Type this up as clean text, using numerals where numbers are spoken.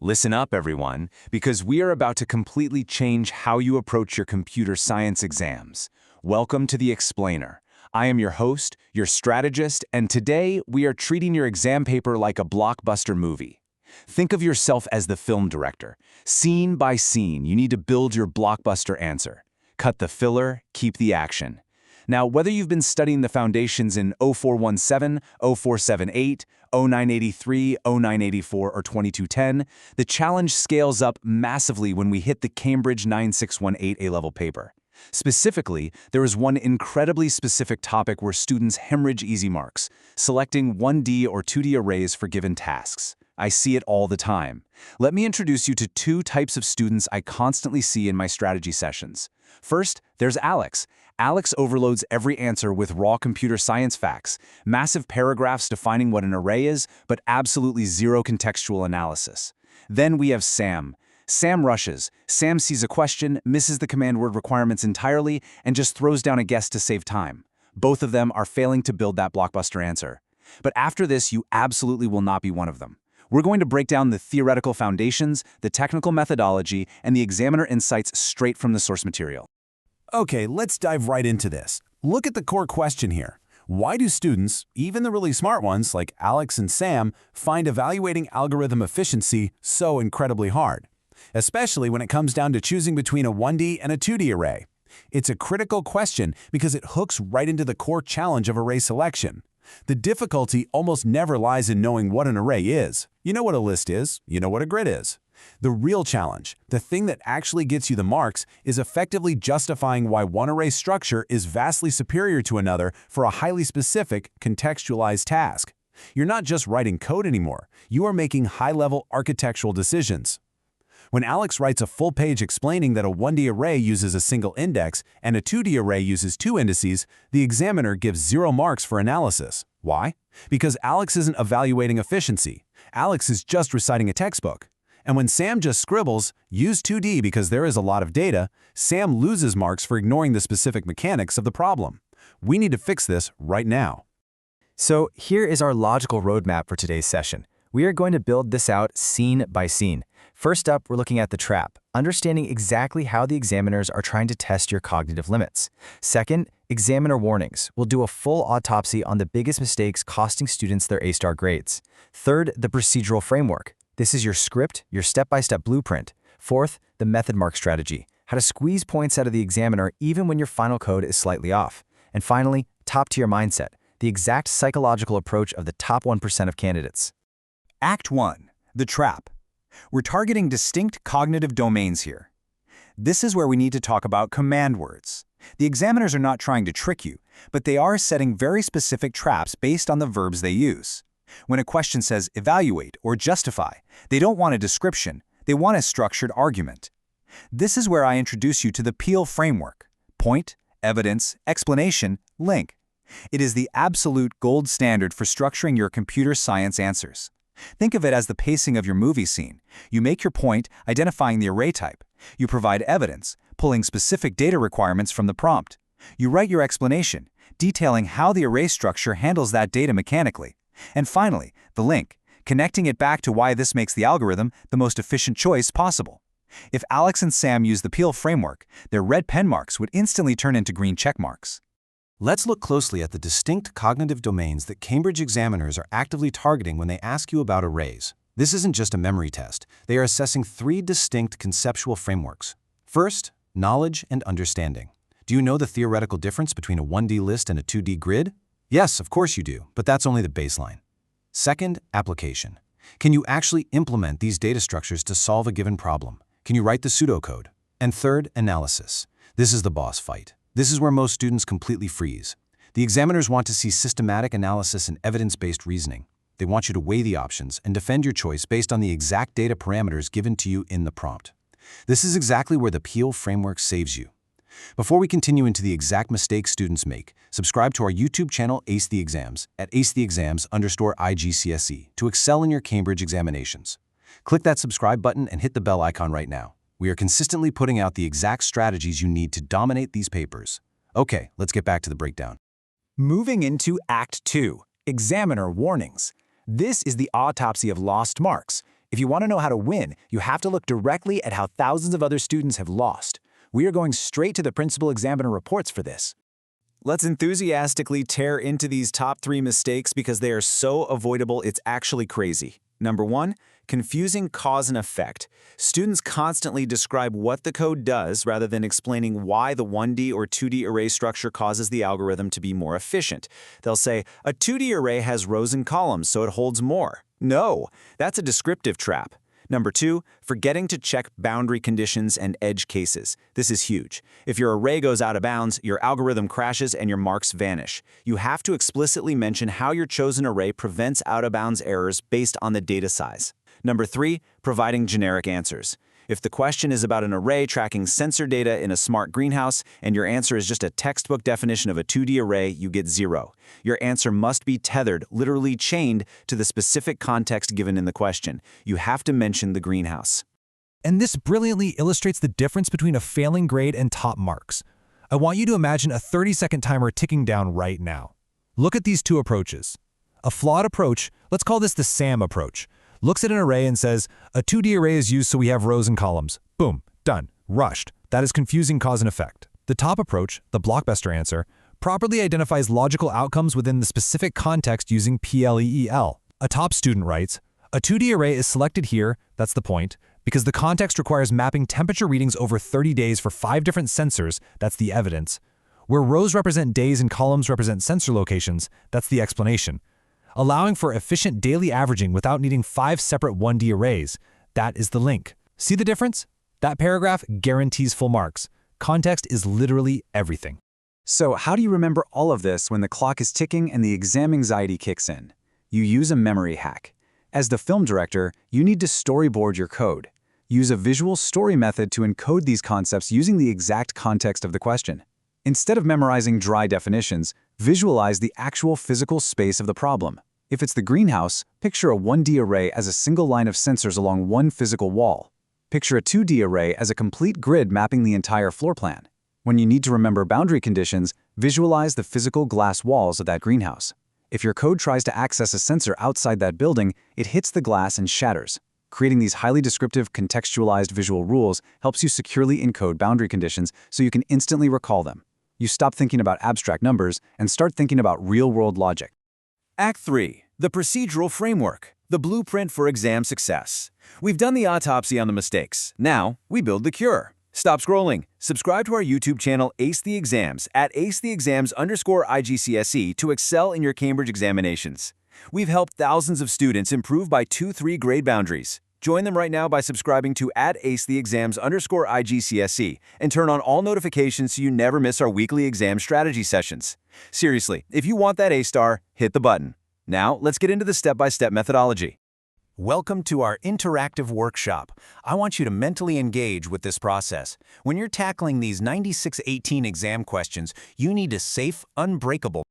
Listen up, everyone, because we are about to completely change how you approach your computer science exams. Welcome to The Explainer. I am your host, your strategist, and today we are treating your exam paper like a blockbuster movie. Think of yourself as the film director. Scene by scene, you need to build your blockbuster answer. Cut the filler, keep the action. Now, whether you've been studying the foundations in 0417, 0478, 0983, 0984, or 2210, the challenge scales up massively when we hit the Cambridge 9618 A-level paper. Specifically, there is one incredibly specific topic where students hemorrhage easy marks, selecting 1D or 2D arrays for given tasks. I see it all the time. Let me introduce you to two types of students I constantly see in my strategy sessions. First, there's Alex. Alex overloads every answer with raw computer science facts, massive paragraphs defining what an array is, but absolutely zero contextual analysis. Then we have Sam. Sam rushes. Sam sees a question, misses the command word requirements entirely, and just throws down a guess to save time. Both of them are failing to build that blockbuster answer. But after this, you absolutely will not be one of them. We're going to break down the theoretical foundations, the technical methodology, and the examiner insights straight from the source material. Okay, let's dive right into this. Look at the core question here. Why do students, even the really smart ones like Alex and Sam, find evaluating algorithm efficiency so incredibly hard? Especially when it comes down to choosing between a 1D and a 2D array. It's a critical question because it hooks right into the core challenge of array selection. The difficulty almost never lies in knowing what an array is. You know what a list is, you know what a grid is. The real challenge, the thing that actually gets you the marks, is effectively justifying why one array structure is vastly superior to another for a highly specific, contextualized task. You're not just writing code anymore, you are making high-level architectural decisions. When Alex writes a full page explaining that a 1D array uses a single index and a 2D array uses two indices, the examiner gives 0 marks for analysis. Why? Because Alex isn't evaluating efficiency. Alex is just reciting a textbook. And when Sam just scribbles, use 2D because there is a lot of data, Sam loses marks for ignoring the specific mechanics of the problem. We need to fix this right now. So here is our logical roadmap for today's session. We are going to build this out scene by scene. First up, we're looking at the trap, understanding exactly how the examiners are trying to test your cognitive limits. Second, examiner warnings. We'll do a full autopsy on the biggest mistakes costing students their A-star grades. Third, the procedural framework. This is your script, your step-by-step blueprint. Fourth, the method mark strategy, how to squeeze points out of the examiner even when your final code is slightly off. And finally, top-tier mindset, the exact psychological approach of the top 1% of candidates. Act 1. The trap. We're targeting distinct cognitive domains here. This is where we need to talk about command words. The examiners are not trying to trick you, but they are setting very specific traps based on the verbs they use. When a question says evaluate or justify, they don't want a description, they want a structured argument. This is where I introduce you to the Peel framework: point, evidence, explanation, link. It is the absolute gold standard for structuring your computer science answers. Think of it as the pacing of your movie scene. You make your point, identifying the array type. You provide evidence, pulling specific data requirements from the prompt. You write your explanation, detailing how the array structure handles that data mechanically. And finally, the link, connecting it back to why this makes the algorithm the most efficient choice possible. If Alex and Sam use the Peel framework, their red pen marks would instantly turn into green check marks. Let's look closely at the distinct cognitive domains that Cambridge examiners are actively targeting when they ask you about arrays. This isn't just a memory test. They are assessing 3 distinct conceptual frameworks. First, knowledge and understanding. Do you know the theoretical difference between a 1D list and a 2D grid? Yes, of course you do, but that's only the baseline. Second, application. Can you actually implement these data structures to solve a given problem? Can you write the pseudocode? And third, analysis. This is the boss fight. This is where most students completely freeze. The examiners want to see systematic analysis and evidence-based reasoning. They want you to weigh the options and defend your choice based on the exact data parameters given to you in the prompt. This is exactly where the Peel framework saves you. Before we continue into the exact mistakes students make, subscribe to our YouTube channel Ace the Exams at acetheexams_IGCSE to excel in your Cambridge examinations. Click that subscribe button and hit the bell icon right now. We are consistently putting out the exact strategies you need to dominate these papers. Okay, let's get back to the breakdown. Moving into Act 2, Examiner Warnings. This is the autopsy of lost marks. If you want to know how to win, you have to look directly at how thousands of other students have lost. We are going straight to the principal examiner reports for this. Let's enthusiastically tear into these top 3 mistakes because they are so avoidable it's actually crazy. Number 1, confusing cause and effect. Students constantly describe what the code does rather than explaining why the 1D or 2D array structure causes the algorithm to be more efficient. They'll say, a 2D array has rows and columns, so it holds more. No, that's a descriptive trap. Number 2, forgetting to check boundary conditions and edge cases. This is huge. If your array goes out of bounds, your algorithm crashes and your marks vanish. You have to explicitly mention how your chosen array prevents out-of-bounds errors based on the data size. Number 3, providing generic answers. If the question is about an array tracking sensor data in a smart greenhouse and your answer is just a textbook definition of a 2D array, you get 0. Your answer must be tethered, literally chained, to the specific context given in the question. You have to mention the greenhouse. And this brilliantly illustrates the difference between a failing grade and top marks. I want you to imagine a 30-second timer ticking down right now. Look at these 2 approaches. A flawed approach, let's call this the SAM approach, looks at an array and says, a 2D array is used so we have rows and columns. Boom, done, rushed. That is confusing cause and effect. The top approach, the blockbuster answer, properly identifies logical outcomes within the specific context using PLEEL. A top student writes, a 2D array is selected here, that's the point, because the context requires mapping temperature readings over 30 days for 5 different sensors, that's the evidence. Where rows represent days and columns represent sensor locations, that's the explanation. Allowing for efficient daily averaging without needing 5 separate 1D arrays, that is the link. See the difference? That paragraph guarantees full marks. Context is literally everything. So how do you remember all of this when the clock is ticking and the exam anxiety kicks in? You use a memory hack. As the film director, you need to storyboard your code. Use a visual story method to encode these concepts using the exact context of the question. Instead of memorizing dry definitions, visualize the actual physical space of the problem. If it's the greenhouse, picture a 1D array as a single line of sensors along one physical wall. Picture a 2D array as a complete grid mapping the entire floor plan. When you need to remember boundary conditions, visualize the physical glass walls of that greenhouse. If your code tries to access a sensor outside that building, it hits the glass and shatters. Creating these highly descriptive, contextualized visual rules helps you securely encode boundary conditions so you can instantly recall them. You stop thinking about abstract numbers and start thinking about real-world logic. Act 3. The procedural framework. The blueprint for exam success. We've done the autopsy on the mistakes. Now, we build the cure. Stop scrolling. Subscribe to our YouTube channel Ace the Exams at acetheexams_IGCSE to excel in your Cambridge examinations. We've helped thousands of students improve by 2-3 grade boundaries. Join them right now by subscribing to @acetheexams_IGCSE and turn on all notifications so you never miss our weekly exam strategy sessions. Seriously, if you want that A-star, hit the button. Now, let's get into the step-by-step methodology. Welcome to our interactive workshop. I want you to mentally engage with this process. When you're tackling these 96-18 exam questions, you need a safe, unbreakable